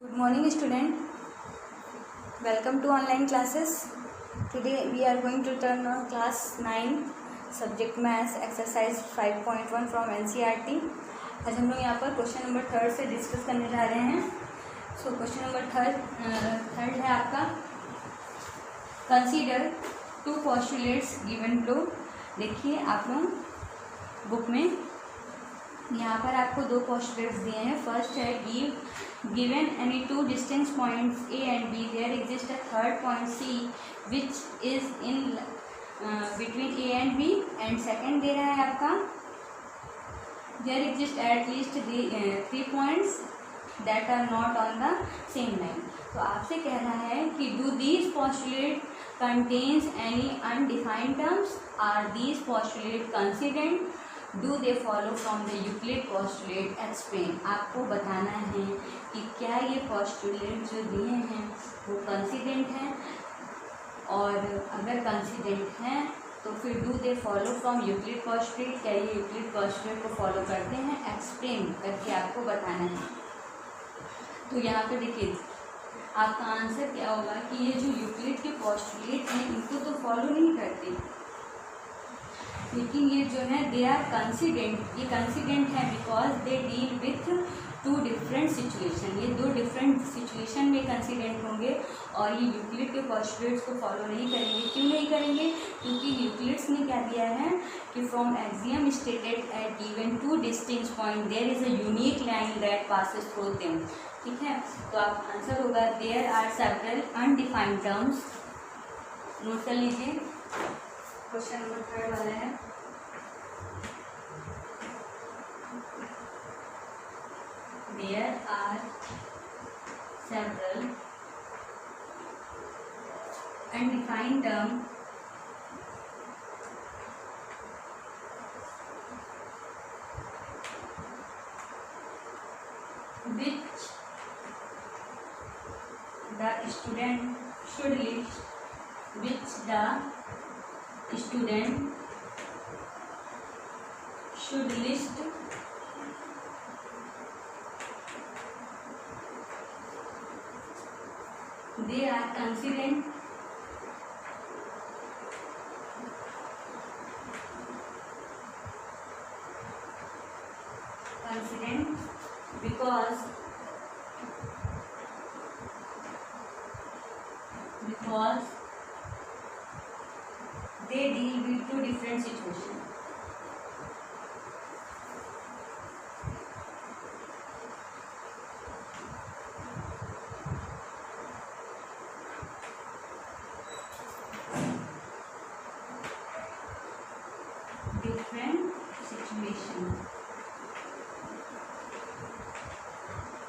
Good morning, student. Welcome to online classes. Today we are going to turn on class 9 subject maths exercise 5.1 from NCERT. आज हम लोग यहाँ पर question number 3 से discuss करने जा रहे हैं. सो क्वेश्चन नंबर थर्ड है आपका, consider two postulates given below. देखिए आप लोग बुक में यहाँ पर आपको दो पोस्टुलेट्स दिए हैं. फर्स्ट है given any two distinct points A and B, there exists a third point C which is in between A and B. and second दे रहा है आपका there exist at least three points that are not on the same line. तो आपसे कह रहा है कि do these postulate contains any undefined terms? Are these postulate consistent? Do they follow from the Euclid postulate? Explain. आपको बताना है कि क्या ये पोस्टुलेट जो दिए हैं वो कंसिडेंट हैं, और अगर कंसिडेंट हैं तो फिर do they follow from Euclid postulate, क्या ये यूक्लिड पोस्टुलेट को फॉलो करते हैं? एक्सप्लेन करके आपको बताना है. तो यहाँ पे देखिए आपका आंसर क्या होगा कि ये जो यूक्लिड के पोस्टुलेट हैं इनको तो फॉलो नहीं करते, लेकिन ये जो है दे आर कंसिडेंट. ये कंसिडेंट है because they deal with to different situation. ये दो डिफरेंट सिचुएशन में कंसिडेंट होंगे और ये यूक्लिड के पोस्टुलेट्स को फॉलो नहीं करेंगे. क्यों नहीं करेंगे? क्योंकि यूक्लिड्स ने क्या दिया है कि from axiom stated at given two distinct point there is a unique line that passes through them. ठीक है, तो आप आंसर होगा there are several undefined terms. Note कर लीजिए, क्वेश्चन नंबर 3 वाला है. There are several undefined terms which the student should list. Which the student should list they are considered because they deal with two different situations.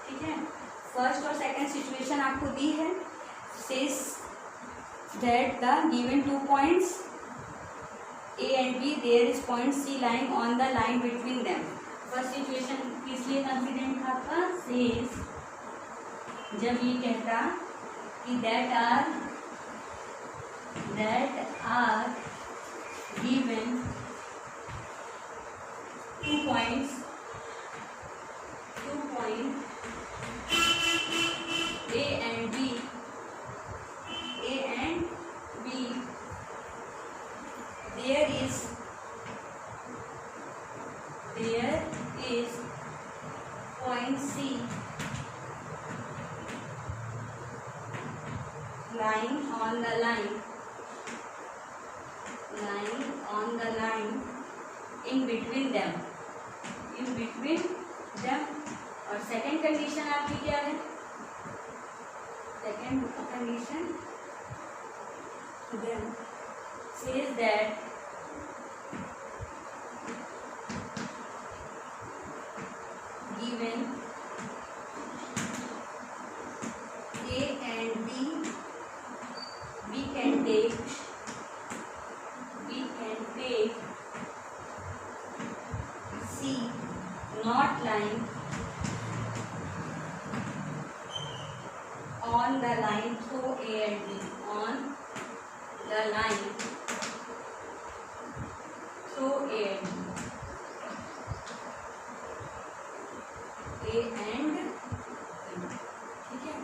ठीक है, first और second situation आपको दी है. Says that the given two points A and B, there is point C lying on the line between them. First situation किस लिए कंसिडेंट था आपका? Says जब ये कहता कि that are given two points A and B, there is point C lying on the line in between them. और second condition आपकी क्या है? Second condition then says that given A and B, we can take C not lying on the line through A and B, on the line through A and B. A and B, ठीक है.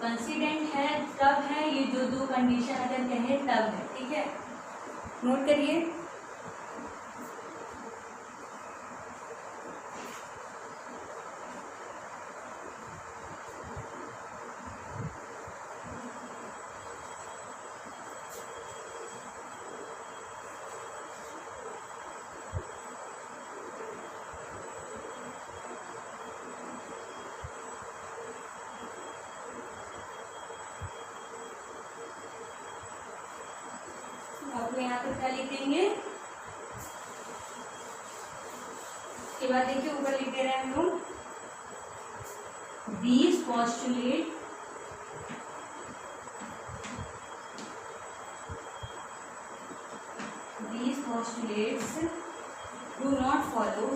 कंसिडेंट है तब है ये जो दो condition अगर कहे तब है, ठीक है, नोट करिए। आपको यहाँ पर क्या लिख देंगे, इसके बाद देखिए ऊपर लिख दे रहे हैं हम लोग, these postulates do not follow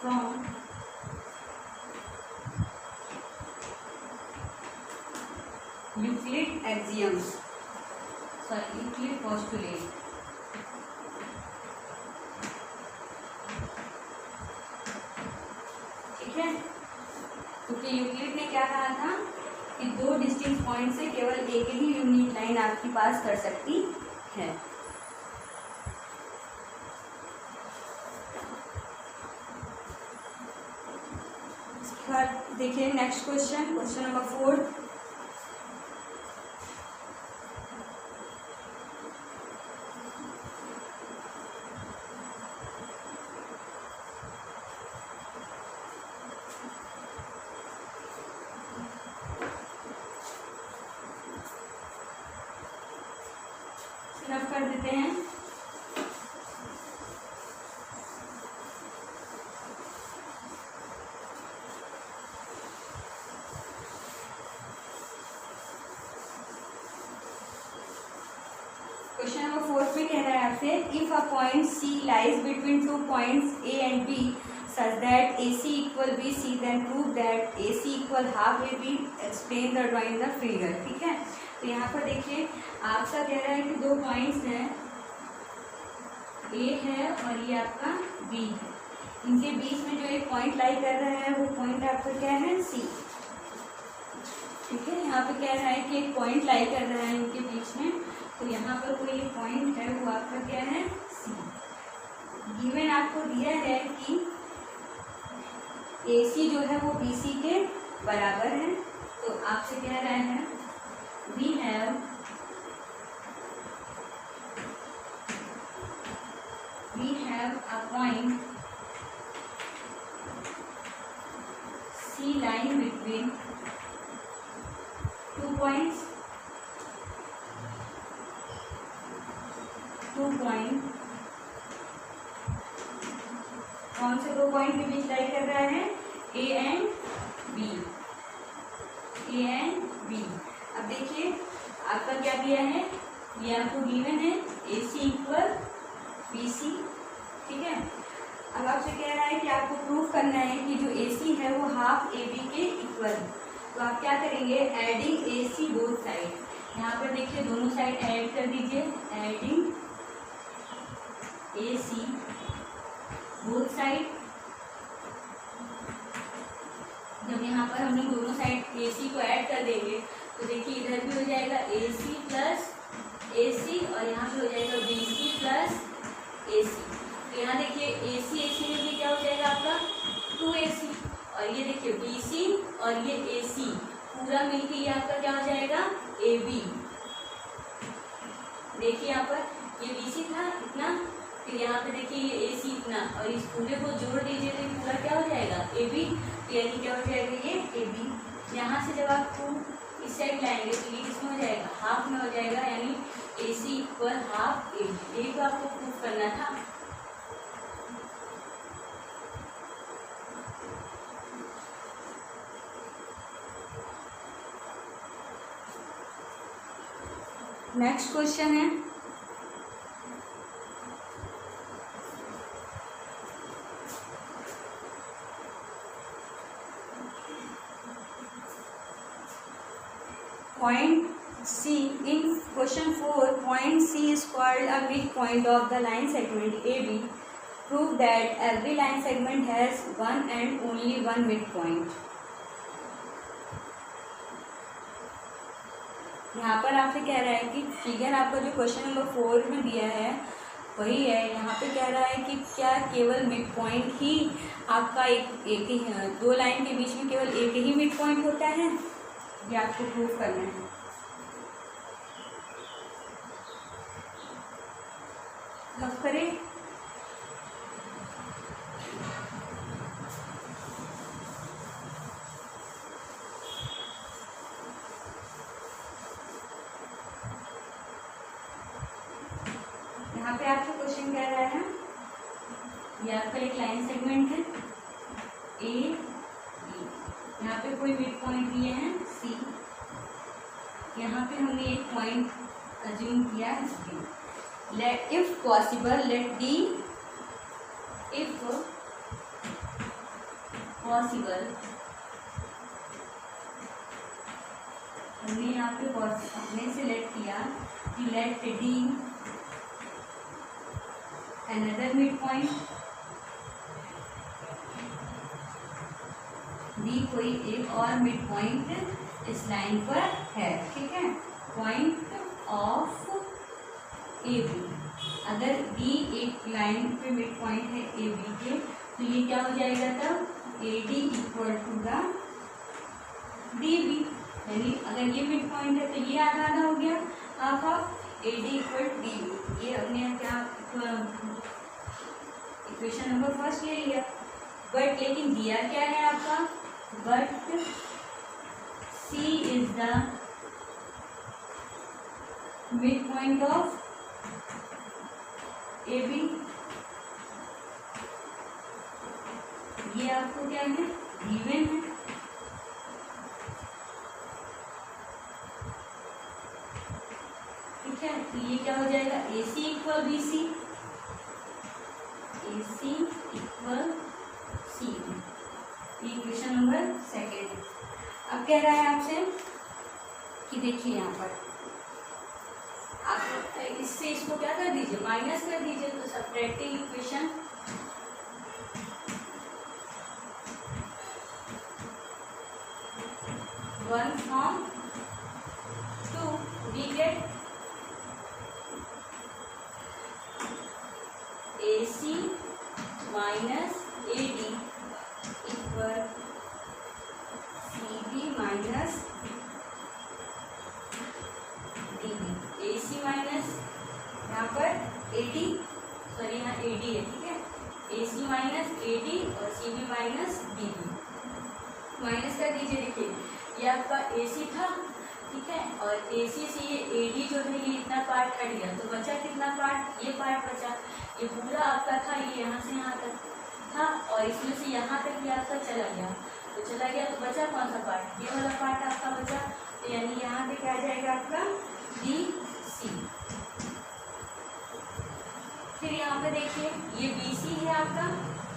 from Euclid axioms, Euclid postulate। ठीक है, क्योंकि यूक्लिड ने क्या कहा था कि दो डिस्टिंक्ट पॉइंट से केवल एक ही यूनिक लाइन आपकी पास कर सकती है। इसके बाद देखिए नेक्स्ट क्वेश्चन नंबर 4। रफ कर देते हैं। क्वेश्चन नंबर 4 में कह रहा है आपसे, if a point C lies between two points A and B such that AC equal BC, then prove that AC equal half AB, explain the drawing the figure। ठीक है, तो यहाँ पर देखिए आपका कह रहा है कि दो पॉइंट्स हैं, A है और ये आपका B है, इनके बीच में जो एक पॉइंट लाई कर रहा है वो पॉइंट आपका क्या है, C। ठीक है, यहाँ पे कह रहा है कि एक पॉइंट लाई कर रहा है इनके बीच में, तो यहाँ पर कोई एक पॉइंट है वो आपका क्या है, C। गिवन आपको दिया है कि AC जो है वो BC के बराबर है, तो आपसे कह रहा है we have a point C lying between two points, कौन से दो पॉइंट के बीच लाई कर रहा है, A एंड B। अब देखिए आपका क्या दिया है, ये आपको गिवन है AC इक्वल BC। ठीक है, अब आपसे कह रहा है कि आपको प्रूफ करना है कि जो AC है वो हाफ AB के इक्वल है, तो आप क्या करेंगे, एडिंग AC बोथ साइड। यहाँ पर देखिए दोनों साइड ऐड कर दीजिए, एडिंग AC बोथ साइड। जब यहाँ पर हम लोग दोनों साइड AC को ऐड कर देंगे तो देखिए इधर भी हो जाएगा AC प्लस AC और यहाँ पे हो जाएगा BC प्लस AC। तो यहाँ देखिए AC में भी क्या हो जाएगा आपका 2AC, और ये देखिए BC और ये AC पूरा मिलके ये आपका क्या हो जाएगा, AB। देखिए यहाँ पर ये BC था इतना, फिर यहाँ पे देखिए ये AC इतना, और इस पूरे को जोड़ दीजिए तो ये पूरा क्या हो जाएगा, AB। तो यानी क्या हो जाएगा, ये AB। यहाँ से जब आप 2 इस साइड लाएंगे तो ये किसमें हो जाएगा, हाफ में हो जाएगा, यानी AC इक्वल हाफ AB। ये तो आपको प्रूफ करना था। नेक्स्ट क्वेश्चन है, point C in question 4, point C is called a midpoint of the line segment AB prove that every line segment has one and only one mid point. यहाँ पर आपसे कह रहा है कि फिगर आपका जो क्वेश्चन नंबर 4 में दिया है वही है। यहाँ पे कह रहा है कि क्या केवल मिड पॉइंट ही आपका एक ही दो लाइन के बीच में केवल एक ही मिड पॉइंट होता है, ये आपको प्रूव करना है। अब करें। यहाँ पे आपको क्वेश्चन कह रहा है, ये आपका एक लाइन सेगमेंट है ए बी, यहाँ पे कोई मिड पॉइंट दिए हैं सी, यहाँ पे हमने एक पॉइंट अज्यूम किया है D. Let if possible let D, if possible, हमने यहाँ पे अपने से लेट किया कि let D another midpoint, D कोई एक और मिड पॉइंट इस लाइन पर है, ठीक है, पॉइंट ऑफ ए बी। अगर डी एक लाइन पे मिड पॉइंट है ए बी के, तो ये क्या हो जाएगा तब A D equal to the D B. यानी अगर ये मिड पॉइंट है तो ये आधा आधा हो गया, half of A D equal D B. ये अपने क्या इक्वेशन नंबर फर्स्ट ले लिया। बट लेकिन दिया क्या है आपका, but C is the midpoint of A B. ये आपको क्या है, गिवन है। ठीक है, तो ये क्या हो जाएगा, A C equal B C, A C equal C. Equation number second. अब कह रहा है आपसे कि देखिए यहाँ पर आप इससे इसको क्या कर दीजिए, माइनस कर दीजिए, तो subtracting equation one from two, we get A C minus A D equal C B minus D B. A C minus यहाँ पर ए डी, सॉरी यहाँ ए डी है, ठीक है, ए सी माइनस ए डी और C B minus D B. Minus कर दीजिए। देखिए ये आपका ए सी था, ठीक है, और ए सी से ये ए डी जो है ये इतना पार्ट कट गया, तो बचा कितना पार्ट, ये पार्ट बचा। ये पूरा आपका था, ये यहाँ से यहाँ तक था, और इसमें से यहाँ तक ये आपका चला गया, तो चला गया तो बचा कौन सा पार्ट, ये वाला पार्ट आपका बचा। तो यानी यहाँ पे क्या आ जाएगा आपका डी सी। फिर यहाँ पे देखिए ये बी सी है आपका,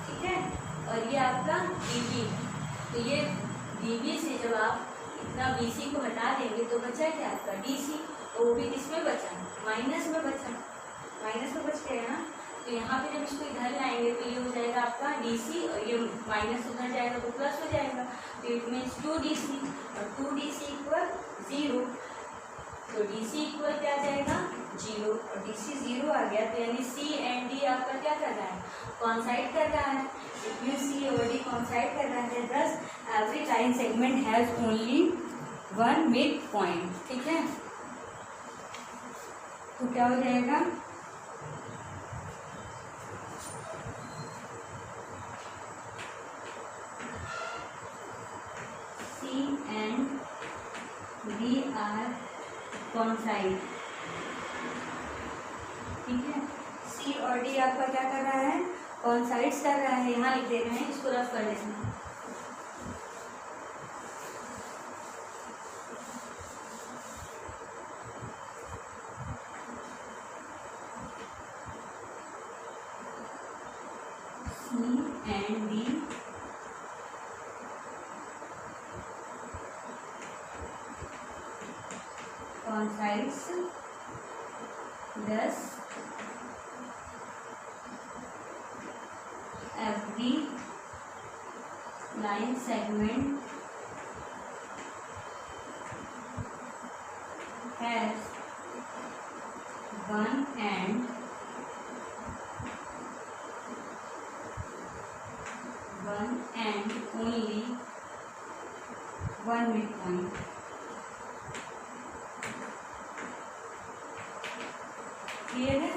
ठीक है, और ये आपका डी बी। तो ये डी बी से जब आप इतना बी सी को हटा देंगे तो बचा क्या आपका डी सी, और वो भी किसमें बचा, माइनस में बचा, माइनस में बच गया ना। तो यहाँ पे जब इसको इधर लाएंगे तो ये हो जाएगा आपका डी सी, और ये माइनस उधर जाएगा तो प्लस हो जाएगा, तो इट मीन्स 2DC, और 2DC इक्वल 0। तो DC इक्वल क्या आ जाएगा 0, और DC 0 आ गया, तो यानी C एंड D आपका क्या कर रहा है, कॉन्साइड कर रहा है। इट मीन्स C और D कॉन्साइड कर रहा है। दस every line segment has only one mid point, ठीक है। तो क्या हो जाएगा, C and D are coincide, ठीक है। C और D आपका क्या कर रहा है, coincides कर रहा है। यहाँ लिख दे रहे हैं, इसको रफ कर लेते हैं। C and D coincides, thus every line segment has one end, only one midpoint. Clear है?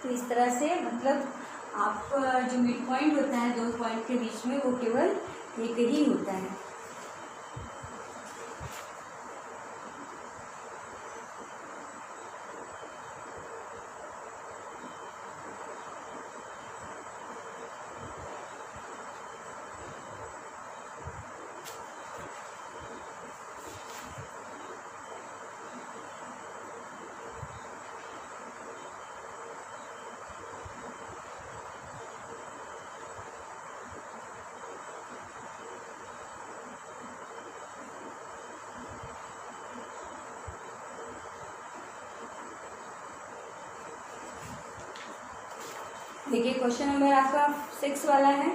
तो इस तरह से मतलब आप जो मिड पॉइंट होता है दो पॉइंट के बीच में वो केवल एक ही होता है। देखिए क्वेश्चन नंबर आपका 6 वाला है।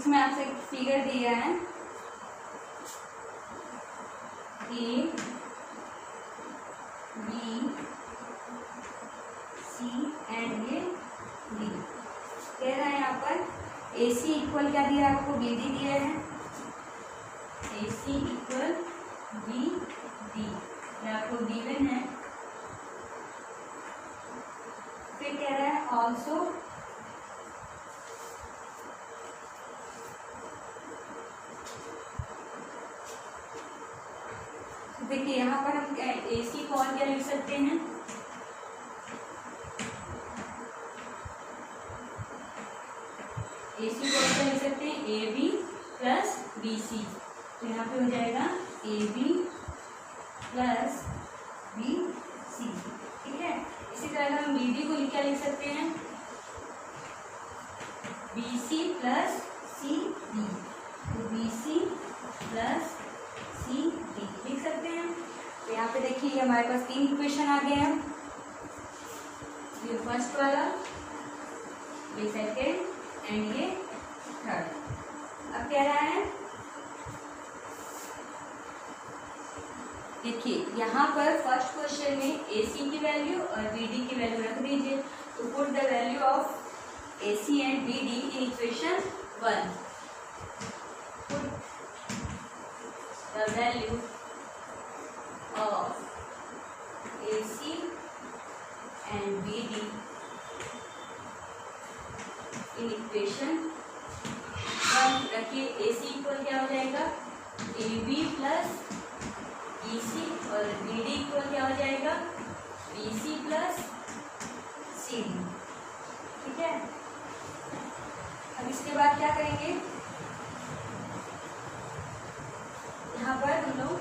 में आपसे एक फिगर दिया है ए बी सी एंड ये डी कह रहा है यहाँ पर ए सी इक्वल क्या दिया है आपको बी डी दिया है ए सी इक्वल बी डी ये आपको गिवन है। फिर कह रहा है ऑल्सो देखिए यहाँ पर हम ए सी को और क्या लिख सकते हैं ए सी को क्या लिख सकते हैं A B plus B C तो यहाँ पे हो जाएगा A B plus B C ठीक है। इसी तरह हम बी डी को क्या लिख सकते हैं B C plus C D तो B C plus C D लिख सकते हैं। तो यहाँ पे देखिए हमारे पास 3 इक्वेशन आ गए हैं ये फर्स्ट वाला ये सेकेंड एंड ये थर्ड। अब कह रहा है देखिए यहाँ पर फर्स्ट क्वेश्चन में ए सी की वैल्यू और बी डी की वैल्यू रख दीजिए तो put the value of A C and B D in equation 1 the value of AC and BD in equation 1 रखिए AC इक्वल क्या हो जाएगा AB प्लस BC और BD इक्वल क्या हो जाएगा BC प्लस CD ठीक है। अब इसके बाद क्या करेंगे यहाँ पर हम लोग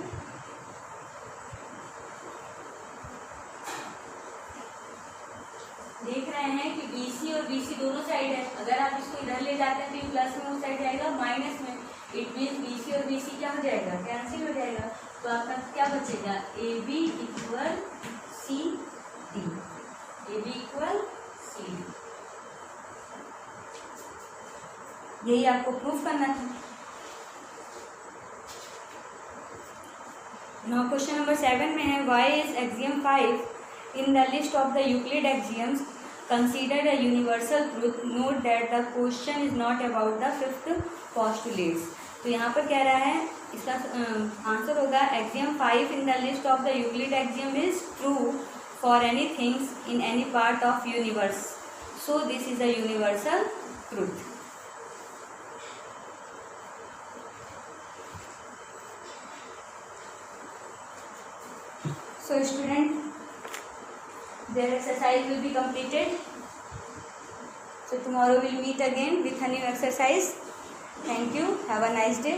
देख रहे हैं कि BC और BC दोनों साइड है। अगर आप इसको इधर ले जाते हैं तो ये प्लस में उस साइड जाएगा माइनस में इट मीन्स BC और BC क्या हो जाएगा कैंसिल हो जाएगा। तो आपका क्या बचेगा AB equal C D AB equal C D यही आपको प्रूफ करना था। Now question number 7 में है why is axiom 5 in the list of the Euclid axioms considered a universal truth? Note that the question is not about the fifth postulates. तो यहाँ पर कह रहा है इसका आंसर होगा axiom 5 in the list of the Euclid axiom is true for any things in any part of universe. So this is a universal truth. So student, their exercise will be completed. So tomorrow we'll meet again with a new exercise. Thank you. Have a nice day.